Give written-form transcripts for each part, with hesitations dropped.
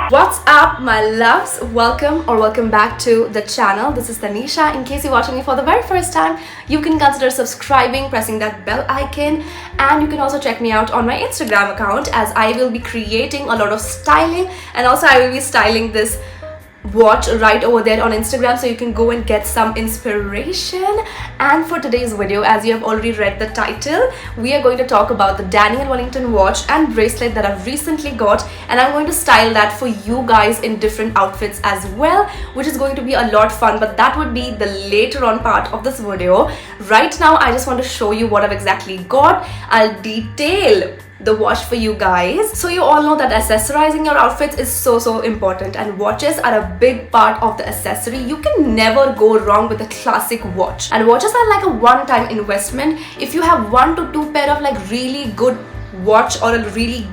What's up, my loves? Welcome back to the channel. This is Tanisha. In case you're watching me for the very first time, you can consider subscribing, pressing that bell icon, and you can also check me out on my Instagram account, as I will be creating a lot of styling, and also I will be styling this watch right over there on Instagram, so you can go and get some inspiration. And for today's video, as you have already read the title, we are going to talk about the Daniel Wellington watch and bracelet that I've recently got, and I'm going to style that for you guys in different outfits as well, which is going to be a lot fun, but that would be the later on part of this video. Right now I just want to show you what I've exactly got. I'll detail the watch for you guys. So you all know that accessorizing your outfits is so important, and watches are a big part of the accessory. You can never go wrong with a classic watch, and watches are like a one-time investment. If you have 1 to 2 pair of like really good watch or a really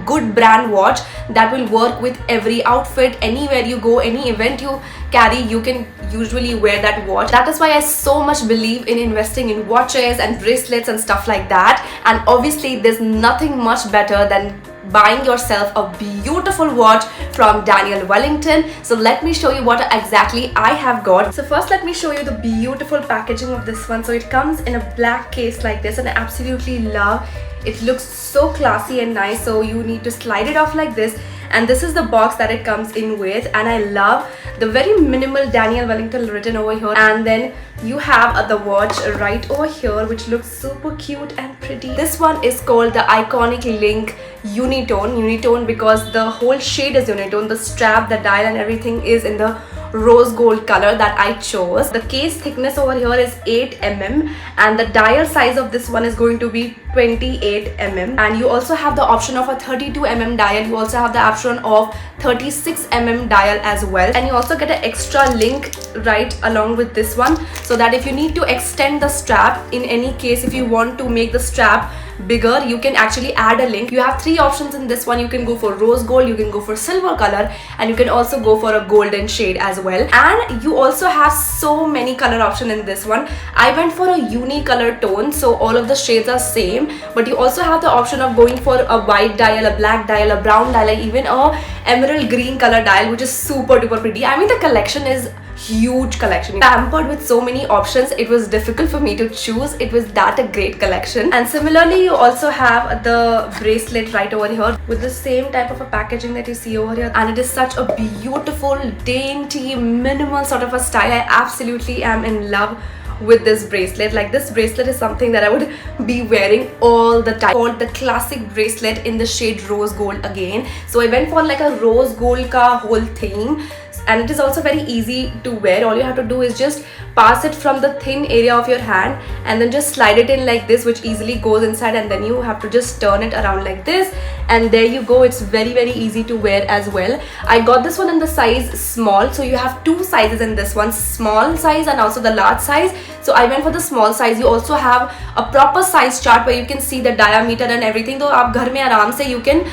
good brand watch, that will work with every outfit. Anywhere you go, any event you carry, you can usually wear that watch. That is why I so much believe in investing in watches and bracelets and stuff like that. And obviously there's nothing much better than buying yourself a beautiful watch from Daniel Wellington. So let me show you what exactly I have got. So first let me show you the beautiful packaging of this one. So it comes in a black case like this, and I absolutely love it. Looks so classy and nice. So you need to slide it off like this, and this is the box that it comes in with. And I love the very minimal Daniel Wellington written over here, and then you have the watch right over here, which looks super cute and pretty. This one is called the Iconic Link Unitone because the whole shade is unitone. The strap, the dial and everything is in the rose gold color that I chose. The case thickness over here is 8 mm, and the dial size of this one is going to be 28 mm, and you also have the option of a 32 mm dial. You also have the option of 36 mm dial as well, and you also get an extra link right along with this one, so that if you need to extend the strap, in any case if you want to make the strap bigger, you can actually add a link. You have 3 options in this one. You can go for rose gold, you can go for silver color, and you can also go for a golden shade as well. And you also have so many color options in this one. I went for a unicolor tone, so all of the shades are same, but you also have the option of going for a white dial, a black dial, a brown dial, even a emerald green color dial, which is super duper pretty. I mean, the collection is huge collection, pampered with so many options. It was difficult for me to choose. It was that a great collection. And similarly, you also have the bracelet right over here with the same type of a packaging that you see over here, and it is such a beautiful, dainty, minimal sort of a style. I absolutely am in love with this bracelet. Like, this bracelet is something that I would be wearing all the time. Called the classic bracelet in the shade rose gold again. So I went for like a rose gold ka whole theme, and it is also very easy to wear. All you have to do is just pass it from the thin area of your hand and then just slide it in like this, which easily goes inside, and then you have to just turn it around like this, and there you go. It's very easy to wear as well. I got this one in the size small, so you have 2 sizes in this one, small size and also the large size. So I went for the small size. You also have a proper size chart where you can see the diameter and everything. So aap ghar mein aaram se you can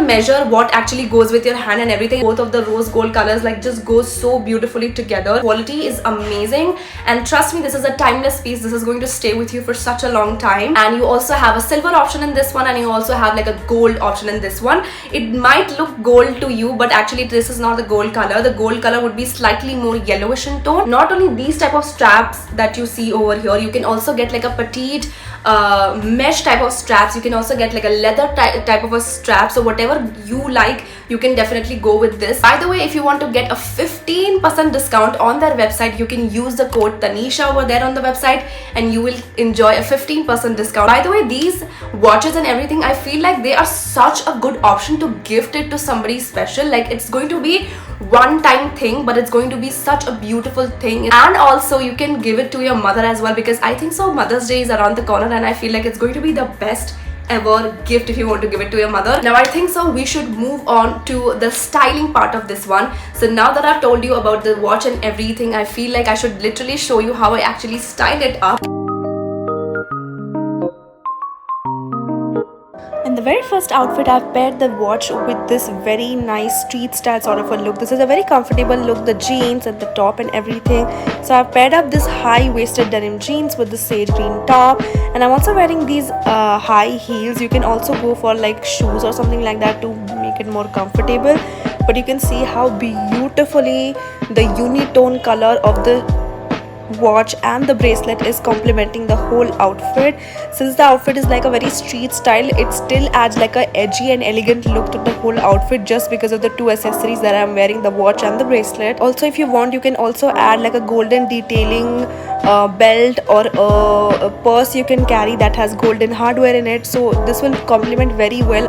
measure what actually goes with your hand and everything. Both of the rose gold colors like just go so beautifully together. Quality is amazing, and trust me, this is a timeless piece. This is going to stay with you for such a long time. And you also have a silver option in this one, and you also have like a gold option in this one. It might look gold to you, but actually this is not the gold color. The gold color would be slightly more yellowish in tone. Not only these type of straps that you see over here, you can also get like a petite mesh type of straps. You can also get like a leather type of a strap. So whatever you like, you can definitely go with this. By the way, if you want to get a 15% discount on their website, you can use the code Tanisha over there on the website, and you will enjoy a 15% discount. By the way, these watches and everything, I feel like they are such a good option to gift it to somebody special. Like, it's going to be one-time thing, but it's going to be such a beautiful thing. And also you can give it to your mother as well, because I think so Mother's Day is around the corner, and I feel like it's going to be the best ever gift if you want to give it to your mother. Now I think so we should move on to the styling part of this one. So now that I've told you about the watch and everything, I feel like I should literally show you how I actually style it up. In the very first outfit, I've paired the watch with this very nice street style sort of a look. This is a very comfortable look, the jeans at the top and everything. So I've paired up this high-waisted denim jeans with the sage green top, and I'm also wearing these high heels. You can also go for like shoes or something like that to make it more comfortable. but you can see how beautifully the unitone color of the watch and the bracelet is complementing the whole outfit. Since the outfit is like a very street style, it still adds like a edgy and elegant look to the whole outfit just because of the two accessories that I'm wearing, the watch and the bracelet. Also, if you want, you can also add like a golden detailing belt or a purse you can carry that has golden hardware in it, so this will complement very well.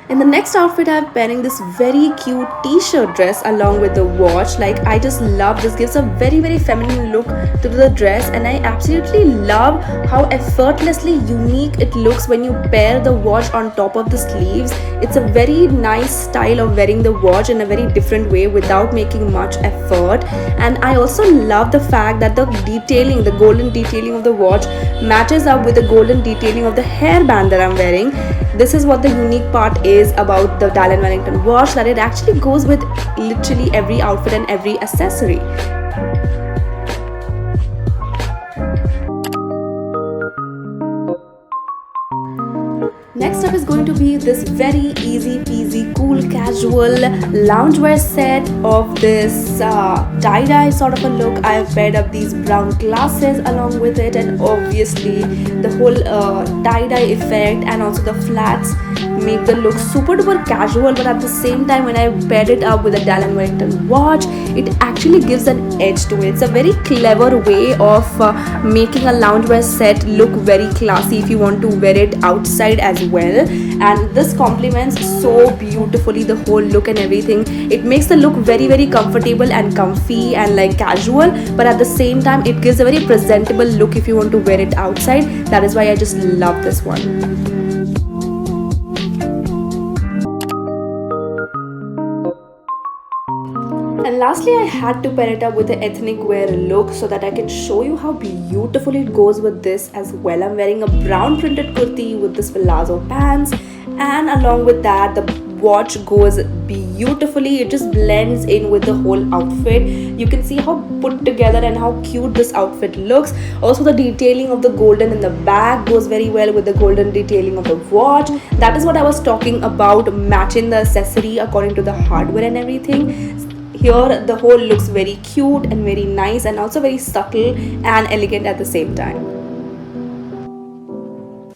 In the next outfit, I'm wearing this very cute t-shirt dress along with the watch. Like, I just love this, gives a very feminine look to the dress, and I absolutely love how effortlessly unique it looks when you pair the watch on top of the sleeves. It's a very nice style of wearing the watch in a very different way without making much effort. And I also love the fact that the detailing, the golden detailing of the watch matches up with the golden detailing of the hairband that I'm wearing. This is what the unique part is about the Dial & Wellington watch, that it actually goes with literally every outfit and every accessory. Next up is going to be this very easy peasy, cool, casual loungewear set of this tie-dye sort of a look. I have paired up these brown glasses along with it, and obviously the whole tie-dye effect and also the flats make the look super duper casual, but at the same time when I paired it up with a Dial & Wellington watch, it actually gives an edge to it. It's a very clever way of making a loungewear set look very classy if you want to wear it outside as well, and this complements so beautifully the whole look and everything. It makes the look very comfortable and comfy and like casual, but at the same time it gives a very presentable look if you want to wear it outside. That is why I just love this one. And lastly, I had to pair it up with the ethnic wear look so that I can show you how beautiful it goes with this as well. I'm wearing a brown printed kurti with this palazzo pants, and along with that the watch goes beautifully. It just blends in with the whole outfit. You can see how put together and how cute this outfit looks. Also, the detailing of the golden in the back goes very well with the golden detailing of the watch. That is what I was talking about, matching the accessory according to the hardware and everything. Here the whole looks very cute and very nice, and also very subtle and elegant at the same time.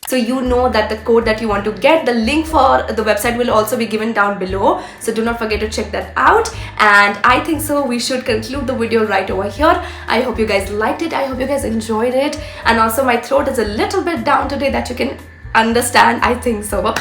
So you know that the code that you want to get, the link for the website will also be given down below, so do not forget to check that out. And I think so we should conclude the video right over here. I hope you guys liked it, I hope you guys enjoyed it, and also my throat is a little bit down today, that you can understand, I think so.